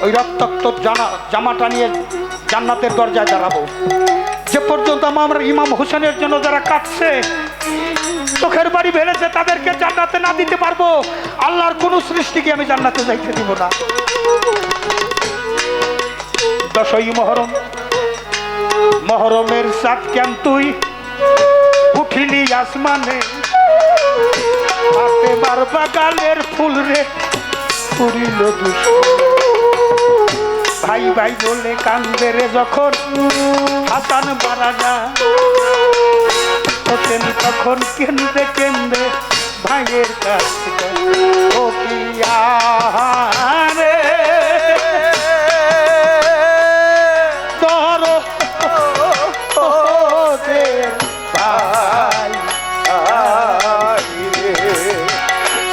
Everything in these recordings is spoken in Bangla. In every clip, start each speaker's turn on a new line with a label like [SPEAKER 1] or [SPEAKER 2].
[SPEAKER 1] ওই রক্তাক্ত জামাটা নিয়ে জান্নাতের দরজায় দাঁড়াবো। যে পর্যন্ত আমার ইমাম হোসেনের জন্য যারা কাটছে, চোখের বাড়ি ভেঙেছে, তাদেরকে জান্নাতে না দিতে পারবো, আল্লাহর কোন সৃষ্টিকে আমি জান্নাতে যাইতে দিব না। 10ই মহরম, মহরমের চাঁদ কেন তুই উঠিলি আসমানে, হাতে বারবা গালের ফুল রে পুরিল দুষ্ট। ভাই ভাই বলে কান্দে রে যখন হাসান বারাজা, হোসেন তখন কেন্দে কেন্দে ভাইয়ের কাছে। ও পিয়া রে তোর ভাই,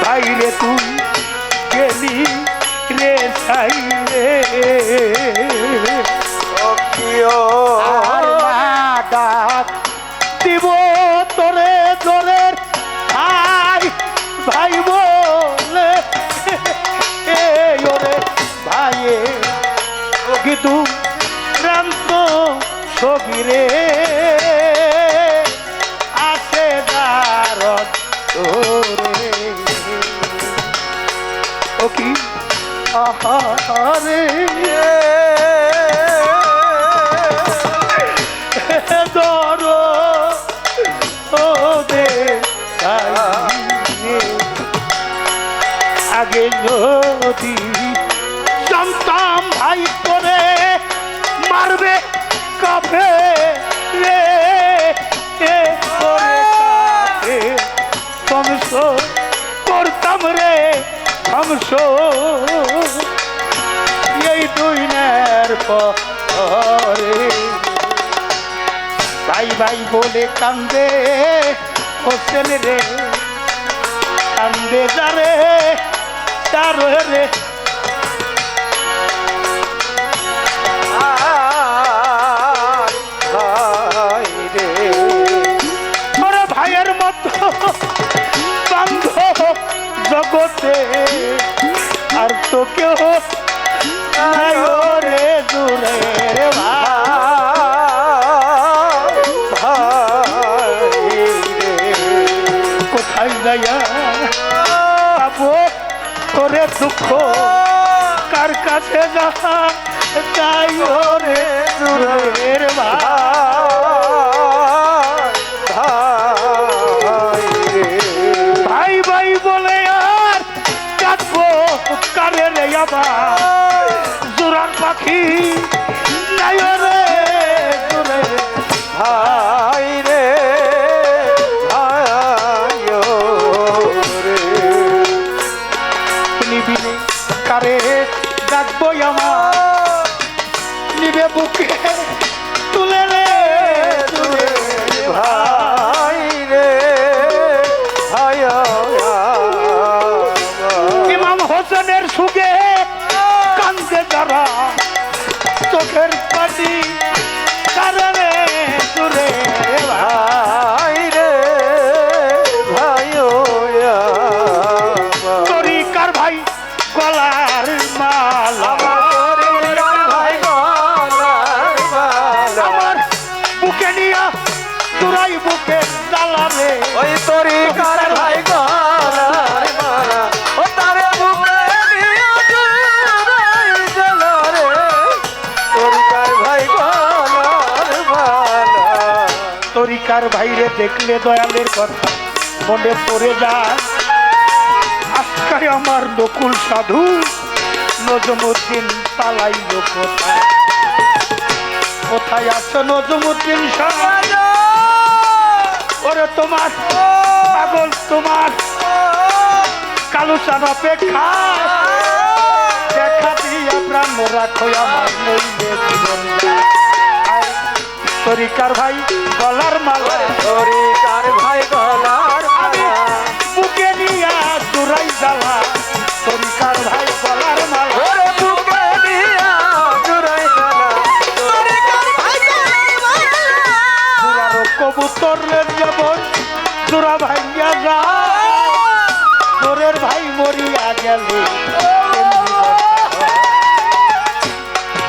[SPEAKER 1] ভাই রে তুই গেলি রে সাই রে, ডাক দিব তোরে তোরের ভাই, ভাই বলে ওরে ভাইয়ে কিন্তু ক্রান্ত সগিরে আছে দারদ তোরে। ও কি আহারে দরো ও দে আগে যদি জানতাম ভাই করে মারবে কাফে রে, ধ্বংস করতাম রে ধ্বংস এই দুই নের পরে। ভাই ভাই বলে কান্দে হোসেন রে, কান্দে যারে তার রে, ভাইয়ের মতো বান্ধব জগতে আর তো কেউ নাই রে দূরে ভাই, কোথায় যাইয়া পাবো তোরে দুঃখ, কার কাছে যা তাই রে দূরের ভাই, ভাই বলে আর কাঁদবো কারে রে আবার, জোরার পাখি নাই রে দূরে ভাই রে, ভাই রে নিবিনে কারে ডাকবো আমার, নিবে বুকে তুলে রে তুলে ভাই রে, ভাই ইমাম হোসেনের সুগে কান্দে যারা, চোখের পানি কারণে দূরে ভাই রে, ভাই তরিকার ভাই গলার মালা, আমার বুকে নিয়া তুরাই বুকে জ্বালা রে, ওই তরিকার ভাই গলার মালা, ও তারে বুকে নিয়া তুরাই জ্বালা রে, তরিকার ভাই গলার মালা। তরিকার ভাইরে দেখলে দয়ালের কথা মনে পড়ে যায়, আজকে আমার নকুল সাধু নজমুদ্দিন পালাইল কোথায়, কোথায় আছো নজমুদ্দিন সাধু, ওরে তোমার পাগল তোমার কালু চান অপেক্ষা, দেখা দিয়া প্রাণ রাখো আমার নইলে জীবন। তরিকার ভাই গলার মালা, তরিকার ভাই গলার মালা, বুকে নিয়া চুরাই জ্বালা, তরিকার ভাই গলার মালা, ওরে বুকে নিয়া চুরাই জ্বালা, তরিকার ভাই গলার মালা, চুরারো কবুতরের যেমন চুরা ভাইয়া যা, চোরের ভাই মরিয়া গেলে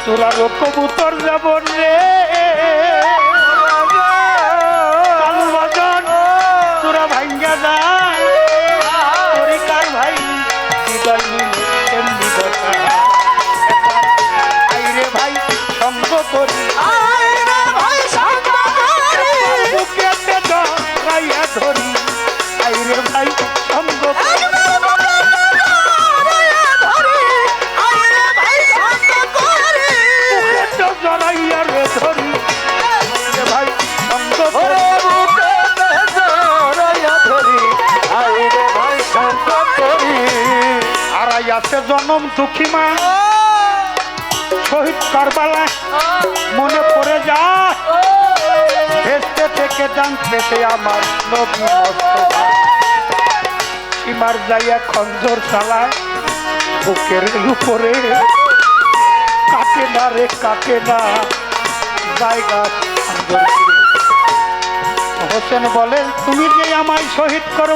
[SPEAKER 1] তোরারও কবুতর যেমন রে কালু বাজন তোরা ভাঙ্গা যায় তরিকার ভাই হৃদয় মিলে এমনি কথা আইরে ভাই সঙ্গ করি বুকেতে জড়াইয়া ধরি আইরে ভাই সঙ্গ করি জড়াইয়া রে ধরি আইরে ভাই সঙ্গ করি জড়াইয়া ধরি আইরে ভাই সঙ্গ করি আড়াই আছে জনম দুঃখী মা শহীদ কারবালা মনে পড়ে যায় ভেস্তে থেকে জানতে আমার নবী মোস্তফা সীমার যাইয়া খঞ্জর চালায় বুকের উপরে কাটে না রে কাটে না জায়গা হোসেন বলেন তুমি যে আমায় শহীদ করো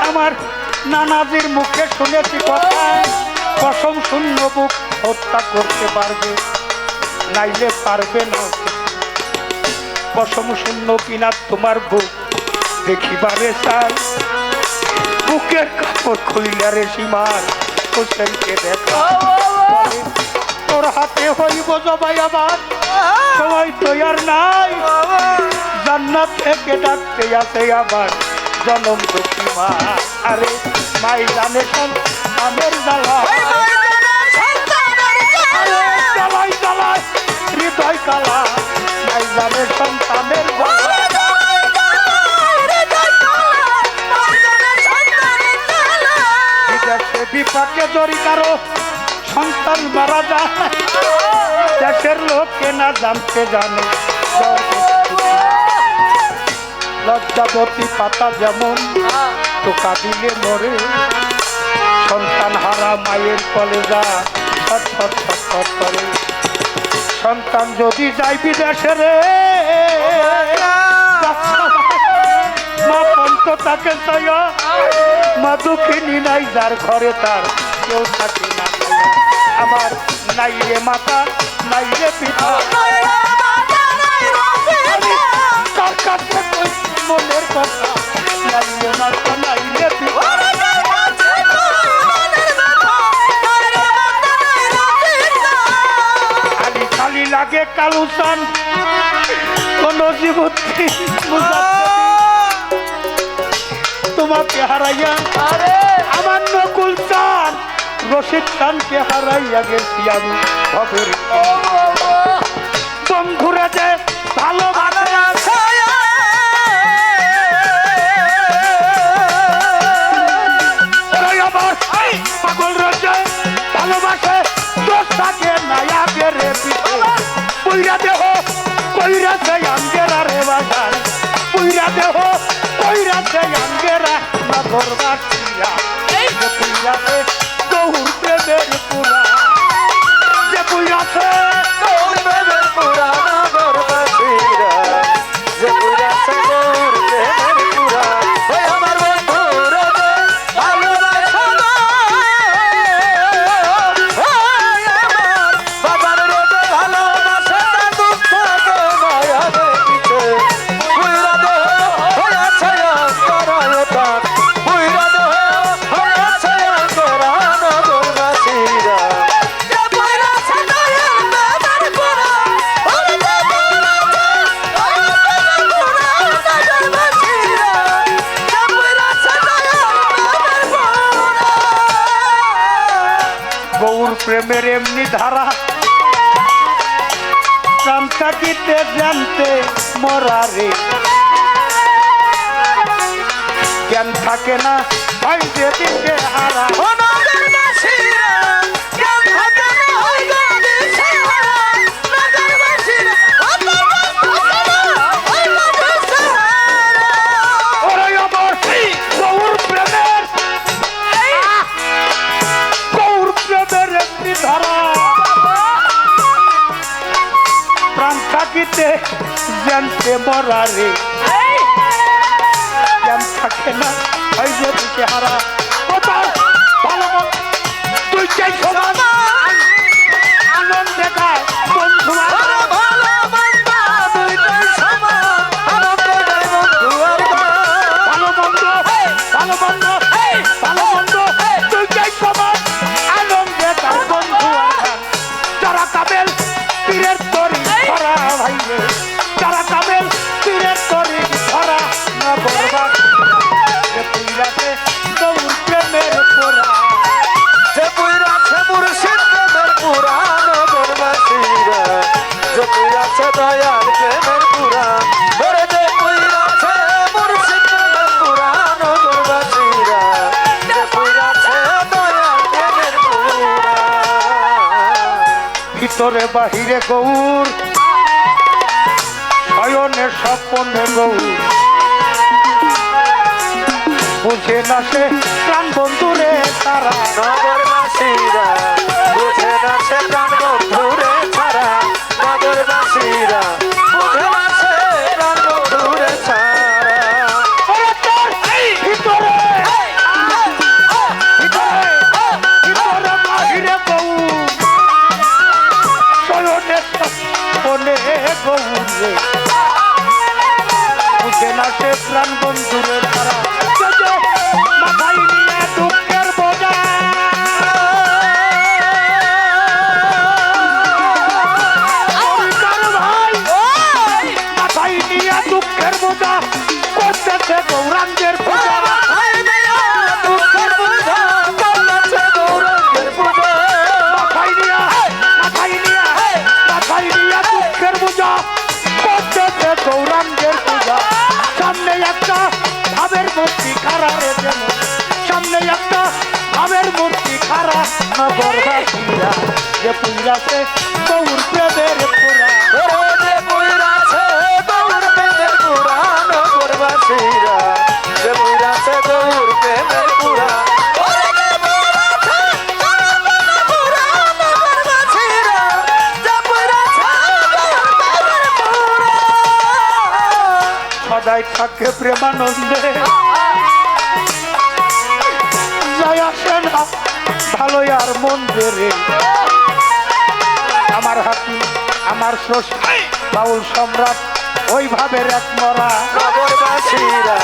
[SPEAKER 1] আমার নানাজির মুখে শুনেছি কথা কসম শূন্য বুক হত্যা করতে পারবে নাইলে পারবে না কসম শূন্য কিনা তোমার বুক দেখিবারে চাই বুকের কাপড় খুইলারে সীমার হোসেনকে দেখা তোর হাতে হইব জবাই আবার সময় তো আর নাই জান্নাত থেকে ডাকতে আসে আবার জনম দুঃখী মা আরে মাই জানে আমের জ্বালা জ্বালাই জ্বালাই হৃদয় কালা মাই জানে সন্তানের বিপাকে জড়ি কারো সন্তান মারা যায় দেশের লোককে না জানতে জানে লজ্জাবতী পাতা যেমন টোকা দিলে মরে সন্তান হারা মায়ের কলে যা ছটফট ছটফট করে সন্তান যদি যাই বিদেশে রে মা পন্ত তাকে মা দুঃখিনী নাই যার ঘরে তার কেউ থাকে না আমার নাই রে মাতা নাই রে পিতা কার কাছে মনের কথা নাই রে মাতা নাই রে পিতা খালি খালি লাগে কালুসান কোন জীবতী তোমাকে হারাইয়া আমার নকুল চান রশিদ খানকে হারাইয়া গেছি আমি ভবের বন্ধুরা যে ভালোবাসে আমার পাগল রয়েছে ভালোবাসে দোষ থাকে নায়া বেড়ে পিছে পুইরা দেহ কইরাছে আঙ্গেরা রে বাজার পুইরা দেহ কইরাছে আঙ্গেরা না ধরবার ছিয়া যে পুইরাছে গৌর প্রেমের পুরা যে পুইরাছে গৌর প্রেমের পুরা না ধরবার ছিয়া যে পুইরাছে গৌর প্রেমের পুরা ওই আমার বন্ধুরা ভালোবাসা ওই আমার বাবার রোদে ভালোবাসা দুঃখ থাকে মায়া দেখিতে পুইরা দেহ হয়েছে অন্তরায়তা পুইরা দেহ হয়েছে অন্তরানগরবাসীরা যে পুইরাছে দয়াল বাবার পুরা ওরে যে গৌর প্রেমের এমনি ধারা প্রাণ থাকিতে জানতে মরারে জ্ঞান থাকে না হয় যে দিকে হারা প্রাণ থাকিতে জানতে মরারে জ্ঞান থাকে না হয় যে দিকে হারা ভালো তুই চাই সমান ভিতরে বাহিরে গৌর, শয়নে স্বপনে গৌর, বুঝে না সে প্রাণ বন্ধুরে তারা।
[SPEAKER 2] নগরবাসীরা বুঝে না সে প্রাণ বন্ধুরে ছাড়া, নগরবাসীরা বুঝে না সে প্রাণ বন্ধুরে ছাড়া।
[SPEAKER 1] ভিতরে ভিতরে বাহিরে গৌর, শয়নে স্বপনে গৌর রে, বুঝে না সে প্রাণ বন্ধুরে তারা। মাথায় নিয়ে দুঃখের বোঝা, মাথায় নিয়ে দুঃখের বোঝা করতেছে গৌরাঙ্গের পূজা। মাথায় নিয়ে দুঃখের বোঝা করতেছে গৌরাঙ্গের পূজা। সামনে একটা ভাবের মূর্তি খাড়া রে, যেন সামনে একটা ভাবের মূর্তি খাড়া। নগরবাসীরা যে পুইরাছে গৌর প্রেমের পুরা,
[SPEAKER 2] নগরবাসীরা যে পুরাছে গৌর প্রেমের পুরা।
[SPEAKER 1] সদাই থাকে প্রেমানন্দে, জয় আসে না ভালো আর মন্দিরে। আমার হাতি আমার স্রষ্টা বাউল সম্রাট ওই ভাবের এক মরা।
[SPEAKER 2] নগরবাসীরা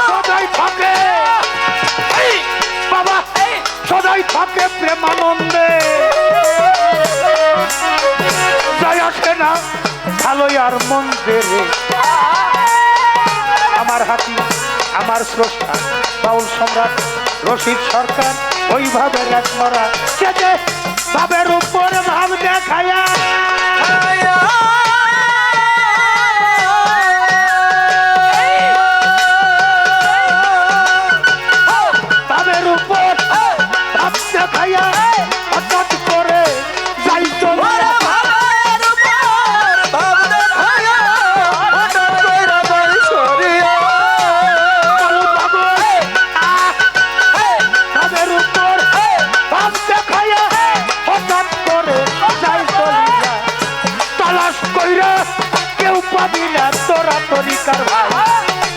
[SPEAKER 1] সদাই থাকে বাবা, সদাই থাকে প্রেমানন্দে, জয় আসে না ভালো আর মন্দিরে। আমার হাতি আমার স্রষ্টা বাউল সম্রাট রশিদ সরকার ওই ভাবের এক মরা। সে যে ভাবের উপর ভাব দেখায়া, ভাবের উপর ভাব দেখায়া হঠাৎ করে যাই চলে। ভাবের উপর ভাব দেখায়া হঠাৎ করে যাই চলিয়া, তালাশ কইরা কেউ পাবি না তোরা তরিকার ভাই,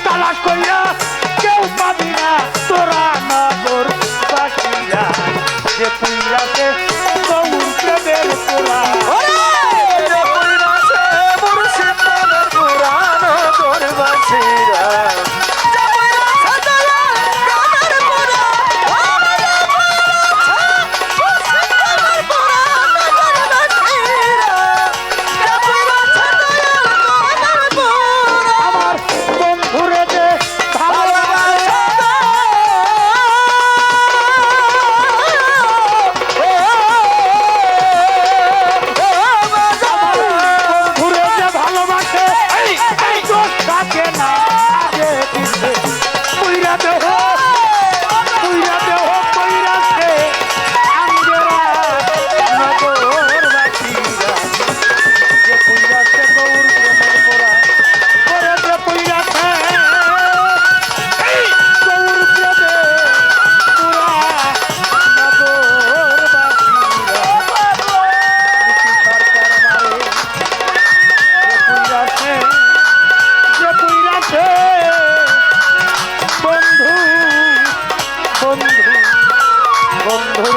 [SPEAKER 1] তালাশ কইরা কেউ পাবি না তোরা নগরবাসীরা যে পুইরাছে গৌর প্রেমের পুরা। আমার বন্ধুরে যে ভালোবাসে, বন্ধুরে যে ভালোবাসে এই দোষ থাকে না। আগে পিছে পুইরা দেহ পুইরাছে আঙ্গেরা নগরবাসীরা যে পুইরাছে গৌর প্রেমের পোড়া, করে যে পুইরাছে গৌর প্রেমের পোড়া। নগরবাসীরা নীতি সরকার মারে যে পুইরাছে বন্ধু বন্ধু বন্ধুর